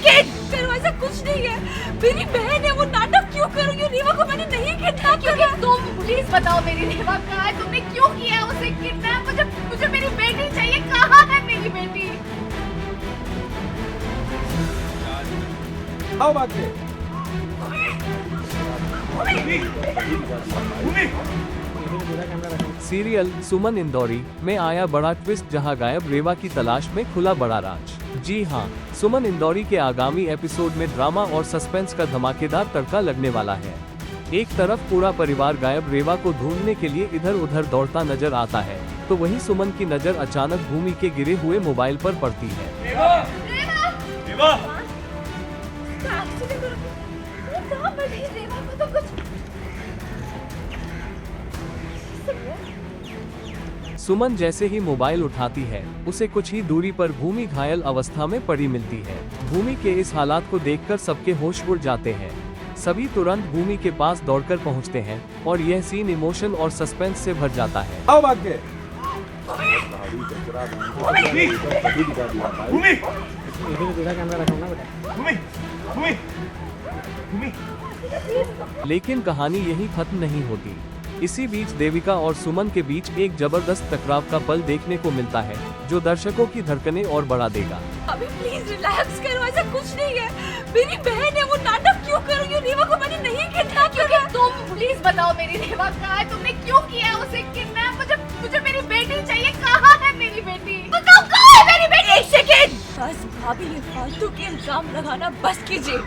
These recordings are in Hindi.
सेकंड। दरवाजा कुछ नहीं है, मेरी बहन है, वो नाटक क्यों करूंगी? रेवा को मैंने नहीं किडनैप किया। तुम प्लीज बताओ मेरी रेवा कहाँ है? तुमने क्यों किया उसे किडनैप? मुझे मेरी बेटी चाहिए। कहाँ है मेरी बेटी? आओ बाकी सीरियल सुमन इंदौरी में आया बड़ा ट्विस्ट, जहां गायब रेवा की तलाश में खुला बड़ा राज। जी हां, सुमन इंदौरी के आगामी एपिसोड में ड्रामा और सस्पेंस का धमाकेदार तड़का लगने वाला है। एक तरफ पूरा परिवार गायब रेवा को ढूंढने के लिए इधर उधर दौड़ता नजर आता है, तो वहीं सुमन की नजर अचानक भूमि के गिरे हुए मोबाइल पर पड़ती है। सुमन जैसे ही मोबाइल उठाती है, उसे कुछ ही दूरी पर भूमि घायल अवस्था में पड़ी मिलती है। भूमि के इस हालात को देखकर सबके होश उड़ जाते हैं। सभी तुरंत भूमि के पास दौड़कर पहुंचते हैं और यह सीन इमोशन और सस्पेंस से भर जाता है। आओ बाकी लेकिन कहानी यही खत्म नहीं होती। इसी बीच देविका और सुमन के बीच एक जबरदस्त टकराव का पल देखने को मिलता है, जो दर्शकों की धड़कनें और बढ़ा देगा। अभी प्लीज रिलैक्स करो, ऐसा कुछ नहीं है, मेरी बहन है, वो नाटक क्यों करूंगी? रेवा को मैंने नहीं किडनैप किया। तुम प्लीज बताओ मेरी रेवा कहाँ है? तुमने क्यों किया उसे किडनैप? मुझे मेरी बेटी चाहिए। कहाँ है मेरी बेटी? बताओ कहाँ है मेरी बेटी? एक सेकंड बस भाभी, ये फालतू के इल्जाम लगाना बस कीजिए।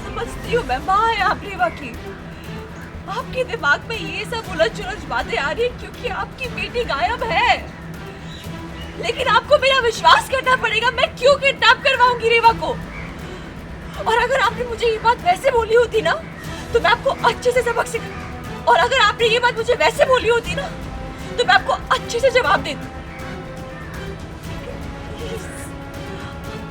समझती हूँ मैं, माँ है आप रेवा की। आपके दिमाग में ये सब उलझ बातें आ रही है क्योंकि आपकी बेटी गायब है, लेकिन आपको मेरा विश्वास करना पड़ेगा। मैं क्यों किडनैप करवाऊंगी रेवा को? और अगर आपने मुझे ये बात वैसे बोली होती ना, तो मैं आपको अच्छे से सबक सिखा, और अगर आपने ये बात मुझे वैसे बोली होती ना, तो मैं आपको अच्छे से जवाब देती।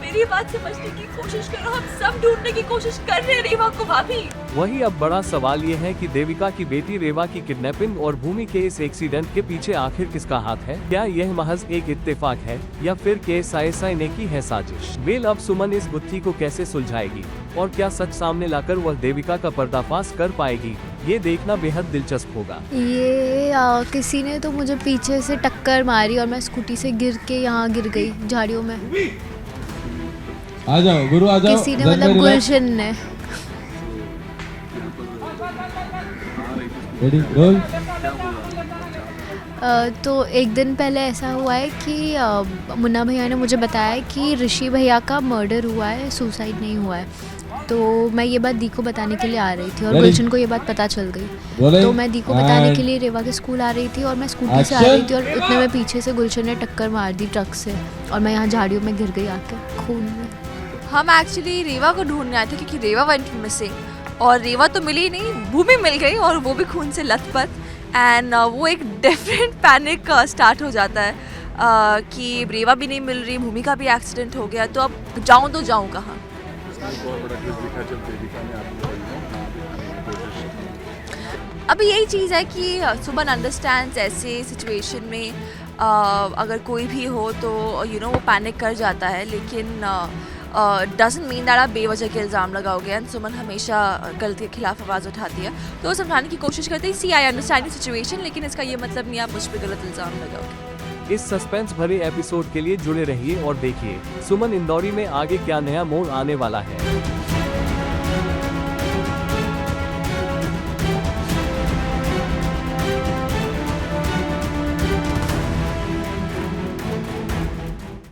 मेरी बात समझने की कोशिश करो, हम सब ढूंढने की कोशिश कर रहे हैं रेवा को भाभी। वही अब बड़ा सवाल ये है कि देविका की बेटी रेवा की किडनैपिंग और भूमि के इस एक्सीडेंट के पीछे आखिर किसका हाथ है? क्या यह महज एक इत्तेफाक है या फिर KSI ने की है साजिश? वेल, अब सुमन इस गुत्थी को कैसे सुलझाएगी और क्या सच सामने लाकर वह देविका का पर्दाफाश कर पाएगी? ये देखना बेहद दिलचस्प होगा। ये किसी ने तो मुझे पीछे से टक्कर मारी और मैं स्कूटी से गिर के यहाँ गिर गई झाड़ियों में। आ जाओ गुरु, आ जाओ। किसी ने, मतलब गुलशन ने। Ready roll. तो एक दिन पहले ऐसा हुआ है कि मुन्ना भैया ने मुझे बताया कि ऋषि भैया का मर्डर हुआ है, सुसाइड नहीं हुआ है। तो मैं ये बात दी को बताने के लिए आ रही थी और गुलशन को ये बात पता चल गई। तो मैं दी को बताने के लिए रेवा के स्कूल आ रही थी और मैं स्कूटी से आ रही थी और उतने में पीछे से गुलशन ने टक्कर मार दी ट्रक से और मैं यहाँ झाड़ियों में गिर गई आके खून में। हम एक्चुअली रेवा को ढूंढने आए थे क्योंकि रेवा वेंट मिसिंग और रेवा तो मिली नहीं, भूमि मिल गई और वो भी खून से लथपथ। एंड वो एक डिफरेंट पैनिक स्टार्ट हो जाता है कि रेवा भी नहीं मिल रही, भूमि का भी एक्सीडेंट हो गया, तो अब जाऊं तो जाऊं कहाँ? अभी यही चीज़ है कि सुमन अंडरस्टैंड्स ऐसे सिचुएशन में अगर कोई भी हो तो वो पैनिक कर जाता है, लेकिन डजंट मीन दैट आप बेवजह के इल्ज़ाम लगाओगे। एंड सुमन हमेशा गलती के खिलाफ आवाज़ उठाती है, तो समझाने की कोशिश करती है, सी आई अंडरस्टैंड द सिचुएशन, लेकिन इसका ये मतलब नहीं आप मुझ पर गलत इल्ज़ाम लगाओगे। इस सस्पेंस भरे एपिसोड के लिए जुड़े रहिए और देखिए सुमन इंदौरी में आगे क्या नया मोड़ आने वाला है।